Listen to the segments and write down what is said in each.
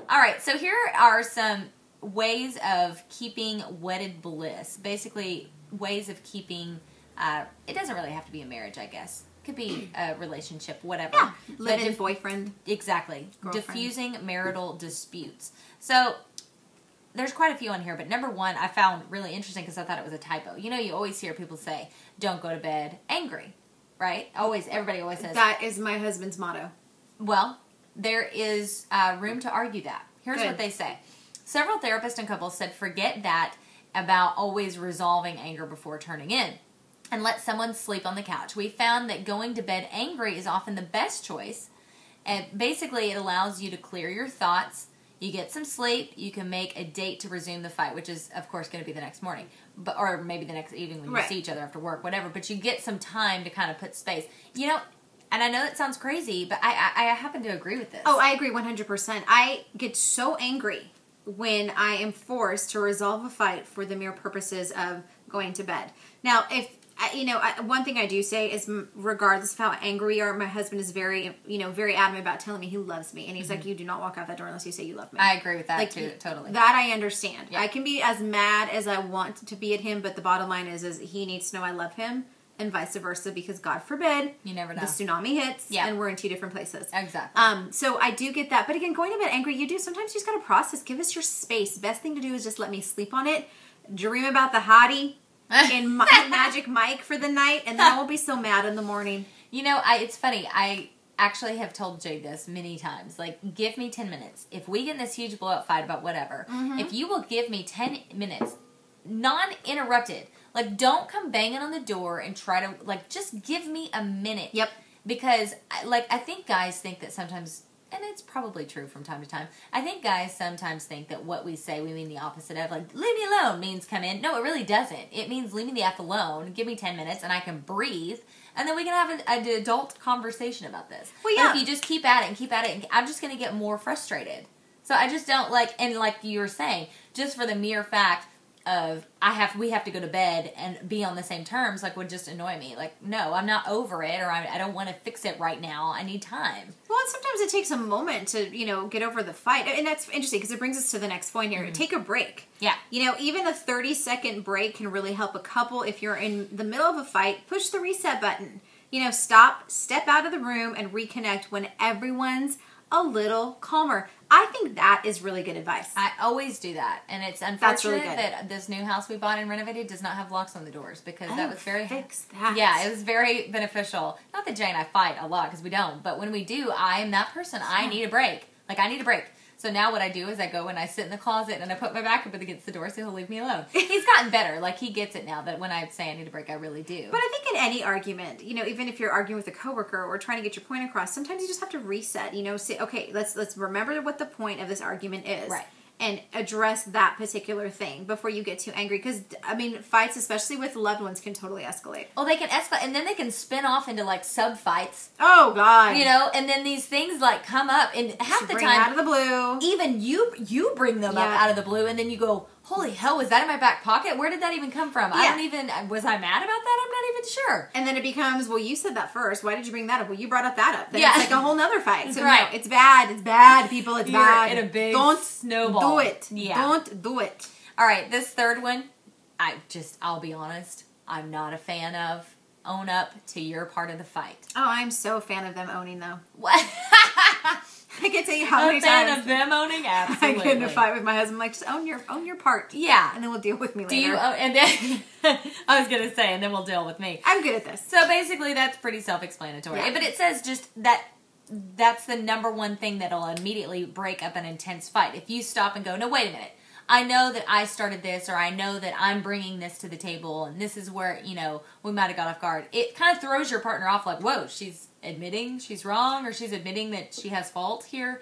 All right, so here are some ways of keeping wedded bliss. Basically, ways of keeping, it doesn't really have to be a marriage, I guess. Could be a relationship, whatever. Yeah, live-in boyfriend. Exactly. Girlfriend. Diffusing marital disputes. So, there's quite a few on here, but number one I found really interesting because I thought it was a typo. You know, you always hear people say, don't go to bed angry, right? Everybody always says. That is my husband's motto. Well, there is room to argue that. Here's what they say. Several therapists and couples said forget that about always resolving anger before turning in and let someone sleep on the couch. We found that going to bed angry is often the best choice. And basically, it allows you to clear your thoughts. You get some sleep. You can make a date to resume the fight, which is, of course, going to be the next morning. Or maybe the next evening when you see each other after work, whatever. But you get some time to kind of put space. You know, and I know that sounds crazy, but I happen to agree with this. Oh, I agree 100%. I get so angry when I am forced to resolve a fight for the mere purposes of going to bed. Now, one thing I do say is, regardless of how angry we are, my husband is very adamant about telling me he loves me. And he's like, you do not walk out that door unless you say you love me. I agree with that too, totally. That I understand. Yeah. I can be as mad as I want to be at him, but the bottom line is he needs to know I love him. And vice versa, because God forbid, you never know, the tsunami hits, and we're in two different places. Exactly. So I do get that, but again, going to bed angry, sometimes you just gotta process. Give us your space. Best thing to do is just let me sleep on it. Dream about the hottie and Magic Mike for the night, and then I won't be so mad in the morning. You know, it's funny. I actually have told Jade this many times. Like, give me 10 minutes. If we get in this huge blowout fight about whatever, if you will give me 10 minutes, non-interrupted. Like, don't come banging on the door and try to, like, just give me a minute. Yep. Because, like, I think guys think that sometimes, and it's probably true from time to time, I think guys sometimes think that what we say, we mean the opposite of, like, leave me alone means come in. No, it really doesn't. It means leave me the F alone, give me 10 minutes, and I can breathe, and then we can have an adult conversation about this. Well, yeah. But if you just keep at it, I'm just going to get more frustrated. So I just don't, like, and like you were saying, just for the mere fact of we have to go to bed and be on the same terms, like, would just annoy me. Like, no, I'm not over it, or I don't want to fix it right now. I need time. Well, and sometimes it takes a moment to, get over the fight. And that's interesting because it brings us to the next point here. Take a break. Yeah. Even a 30-second break can really help a couple. If you're in the middle of a fight, push the reset button. Stop, step out of the room, and reconnect when everyone's a little calmer. I think that is really good advice. I always do that. And it's unfortunate that this new house we bought and renovated does not have locks on the doors, because that was very... fix that. Yeah, it was very beneficial. Not that Jay and I fight a lot, because we don't, but when we do, I am that person. I need a break. Like, I need a break. So now what I do is I go and I sit in the closet and I put my back up against the door so he'll leave me alone. He's gotten better. Like, he gets it now that when I say I need a break, I really do. But I think in any argument, even if you're arguing with a coworker or trying to get your point across, sometimes you just have to reset, say, okay, let's remember what the point of this argument is. Right. And address that particular thing before you get too angry. Because, fights, especially with loved ones, can totally escalate. Well, they can escalate, and then they can spin off into, like, sub-fights. Oh, God. And then these things, like, come up, and half the time... out of the blue. Even you bring them up out of the blue, and then you go, holy hell, was that in my back pocket? Where did that even come from? I don't even... Was I mad about that? I'm not even sure. And then it becomes, well, you said that first. Why did you bring that up? Well, you brought up that up. Then it's like a whole nother fight. So, no, it's bad. It's bad, people. It's bad. In a big snowball. Do it. Yeah. Don't do it. All right, this third one, I'll be honest, I'm not a fan of. Own up to your part of the fight. Oh, I'm so a fan of them owning, though. What? I can tell you how many times. A fan of them owning? Absolutely. I get in a fight with my husband, like, just own your part. Yeah. And then we'll deal with me later. Do you, and then, I was going to say, and then we'll deal with me. I'm good at this. So basically, that's pretty self-explanatory. Yeah. But it says just that's the number one thing that'll immediately break up an intense fight. If you stop and go, no, wait a minute. I know that I started this, or I know that I'm bringing this to the table, and this is where, we might have got off guard. It kind of throws your partner off, like, whoa, she's admitting she's wrong, or she's admitting that she has fault here.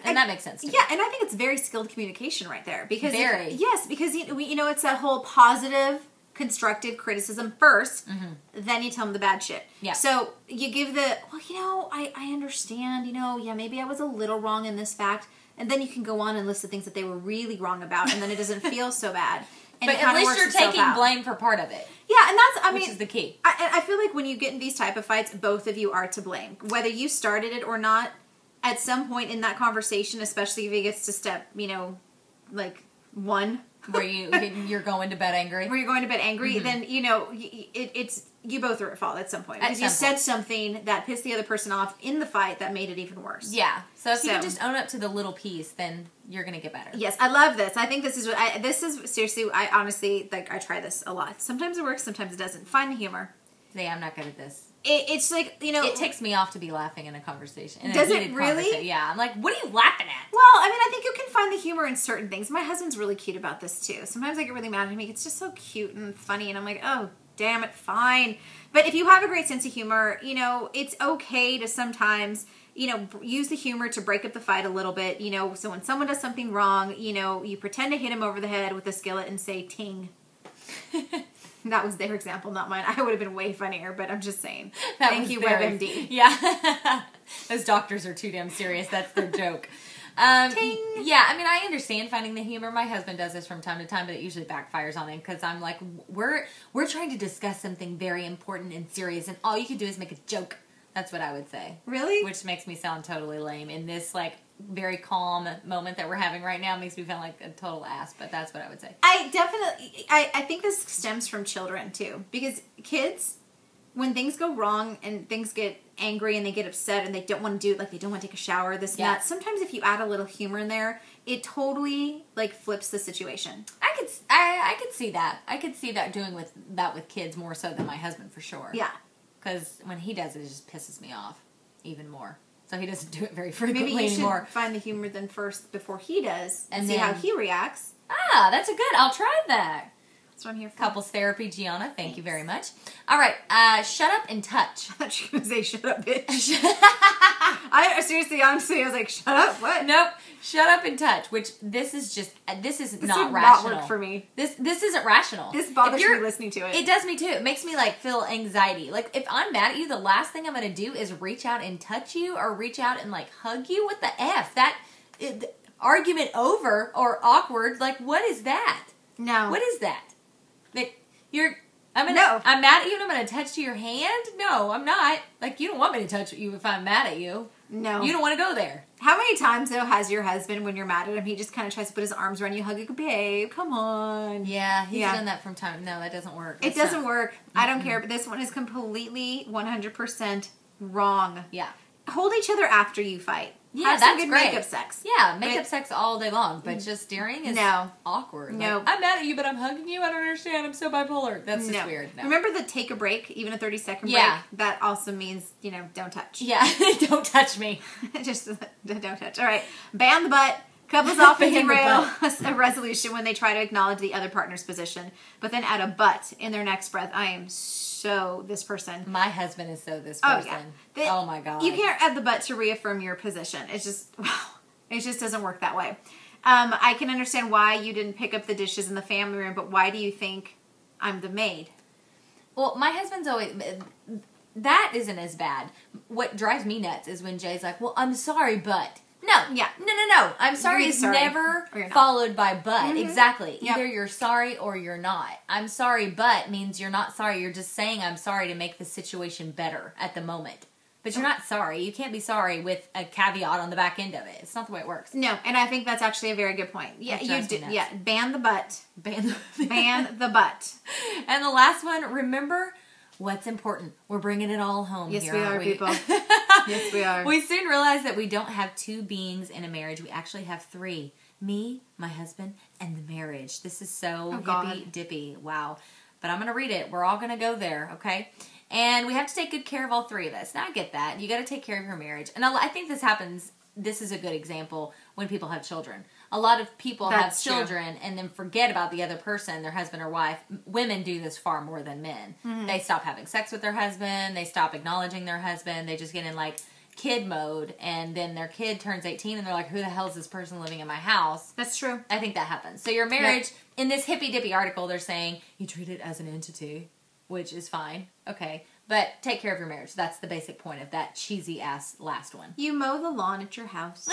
And that makes sense to me. Yeah, and I think it's very skilled communication right there. Because Yes, because, it's that whole positive, constructive criticism first, then you tell them the bad shit. Yeah. So you give I understand, maybe I was a little wrong in this fact. And then you can go on and list the things that they were really wrong about, and then it doesn't feel so bad. And but at least you're taking blame for part of it. Yeah, and that's, which is the key. I feel like when you get in these type of fights, both of you are to blame. Whether you started it or not, at some point in that conversation, especially if he gets to step, like 1. Where you're going to bed angry. Where you're going to bed angry, then, it's you both are at fault at some point. Because you said something that pissed the other person off in the fight that made it even worse. Yeah. So if you can just own up to the little piece, then you're going to get better. Yes, I love this. I think this is seriously, I honestly, I try this a lot. Sometimes it works, sometimes it doesn't. Find the humor. Yeah, I'm not good at this. It's like, It takes me off to be laughing in a conversation. Does it really? Yeah. I'm like, what are you laughing at? Well, I think you can find the humor in certain things. My husband's really cute about this, too. Sometimes I get really mad at him. It's just so cute and funny, and I'm like, oh, damn it, fine. But if you have a great sense of humor, it's okay to sometimes, use the humor to break up the fight a little bit. So when someone does something wrong, you pretend to hit him over the head with a skillet and say, ting. That was their example, not mine. I would have been way funnier, but I'm just saying. Thank you, WebMD. Yeah. Those doctors are too damn serious. That's their joke. Ting. Yeah, I understand finding the humor. My husband does this from time to time, but it usually backfires on him because I'm like, we're trying to discuss something very important and serious, and all you can do is make a joke. That's what I would say. Really? Which makes me sound totally lame. In this, very calm moment that we're having right now makes me feel like a total ass, but that's what I would say. I think this stems from children, too. Because kids, when things go wrong and things get angry and they get upset and they don't want to do, they don't want to take a shower, this and that, sometimes if you add a little humor in there, it totally, flips the situation. I could see that. I could see that doing with kids more so than my husband, for sure. Yeah. Because when he does it, it just pisses me off even more. So he doesn't do it very frequently Maybe you anymore. should find the humor then first before he does and see then, how he reacts. Ah, that's a good. I'll try that. That's what I'm here for. Couples therapy, Gianna. Thank you very much. All right, shut up and touch. I thought you were going to say, shut up, bitch. Seriously, honestly, I was like, shut up, what? Nope. Shut up and touch, which this is not rational. Not work for me. This isn't rational. This bothers me listening to it. It does me too. It makes me feel anxiety. If I'm mad at you, the last thing I'm going to do is reach out and touch you or reach out and hug you. What the F? Argument over or awkward. What is that? No. What is that? I'm mad at you and I'm going to touch your hand? No, I'm not. You don't want me to touch you if I'm mad at you. No. You don't want to go there. How many times, though, has your husband, when you're mad at him, he just kind of tries to put his arms around you, hug you, babe, come on. Yeah, he's done that from time. No, that doesn't work. It doesn't work. I don't care, but this one is completely 100% wrong. Yeah. Hold each other after you fight. Yeah, have that's some good great. makeup sex. Yeah, makeup sex all day long, but just during is awkward. No. I'm mad at you, but I'm hugging you. I don't understand. I'm so bipolar. That's just weird. No. Remember the take a break, even a 30-second break? That also means, don't touch. Yeah, don't touch me. Just don't touch. All right. Ban the butt. Couples often derail a resolution when they try to acknowledge the other partner's position, but then add a but in their next breath. I am so this person. My husband is so this person. Oh my God. You can't add the but to reaffirm your position. It's just, it just doesn't work that way. I can understand why you didn't pick up the dishes in the family room, but why do you think I'm the maid? Well, my husband's always... That isn't as bad. What drives me nuts is when Jay's like, well, I'm sorry, but... No. Yeah. No. I'm sorry is never followed by but. Mm-hmm. Exactly. Yep. Either you're sorry or you're not. I'm sorry, but means you're not sorry. You're just saying I'm sorry to make the situation better at the moment. But you're not sorry. You can't be sorry with a caveat on the back end of it. It's not the way it works. No, and I think that's actually a very good point. Yeah, you do. Yeah, ban the but. Ban the but. And the last one, remember what's important. We're bringing it all home here, we are, people. Yes, we are. We soon realized that we don't have 2 beings in a marriage. We actually have 3. Me, my husband, and the marriage. This is so hippy-dippy. Wow. But I'm going to read it. We're all going to go there, okay? And we have to take good care of all 3 of us. Now, I get that. You got to take care of your marriage. And I think this happens, this is a good example, when people have children. A lot of people have children and then forget about the other person, their husband or wife. Women do this far more than men. Mm-hmm. They stop having sex with their husband. They stop acknowledging their husband. They just get in kid mode, and then their kid turns 18 and they're like, who the hell is this person living in my house? That's true. I think that happens. So your marriage, in this hippy-dippy article, they're saying you treat it as an entity, which is fine. Okay. But take care of your marriage. That's the basic point of that cheesy-ass last one. You mow the lawn at your house.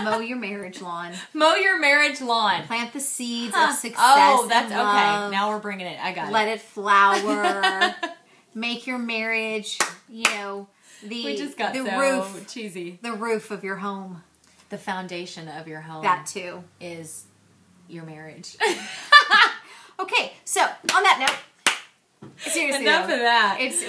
Mow your marriage lawn. Mow your marriage lawn. Plant the seeds of success. Oh, that's and love. okay. Now we're bringing it. I got it. Let it flower. Make your marriage, We just got the so roof, cheesy. the roof of your home. The foundation of your home. That too. Is your marriage. Okay, so on that note, seriously, enough of that. It's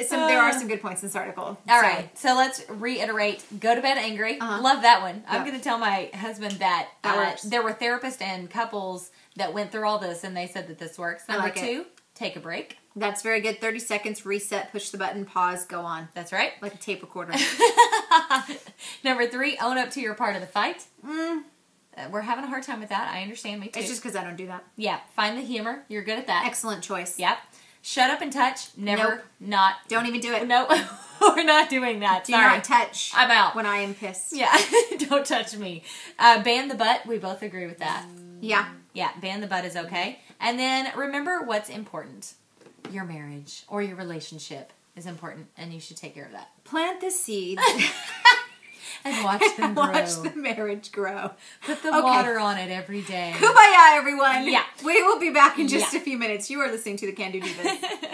there are some good points in this article. All right, so let's reiterate: go to bed angry. Love that one. I'm going to tell my husband that there were therapists and couples that went through all this, and they said that this works. Number 2, take a break. That's very good. 30 seconds, reset, push the button, pause, go on. That's right. Like a tape recorder. Number 3, own up to your part of the fight. We're having a hard time with that. I understand. Me too. It's just because I don't do that. Yeah. Find the humor. You're good at that. Excellent choice. Yep. Shut up and touch. Never. Nope. Not. Don't even do it. No. We're not doing that. Do not touch. I'm out. When I am pissed. Yeah. Don't touch me. Ban the butt. We both agree with that. Yeah. Yeah. Ban the butt is okay. And then remember what's important. Your marriage or your relationship is important, and you should take care of that. Plant the seeds. And watch them grow. Watch the marriage grow. Put the water on it every day. Kumbaya, everyone. Yeah. We will be back in just a few minutes. You are listening to the Can Do Divas.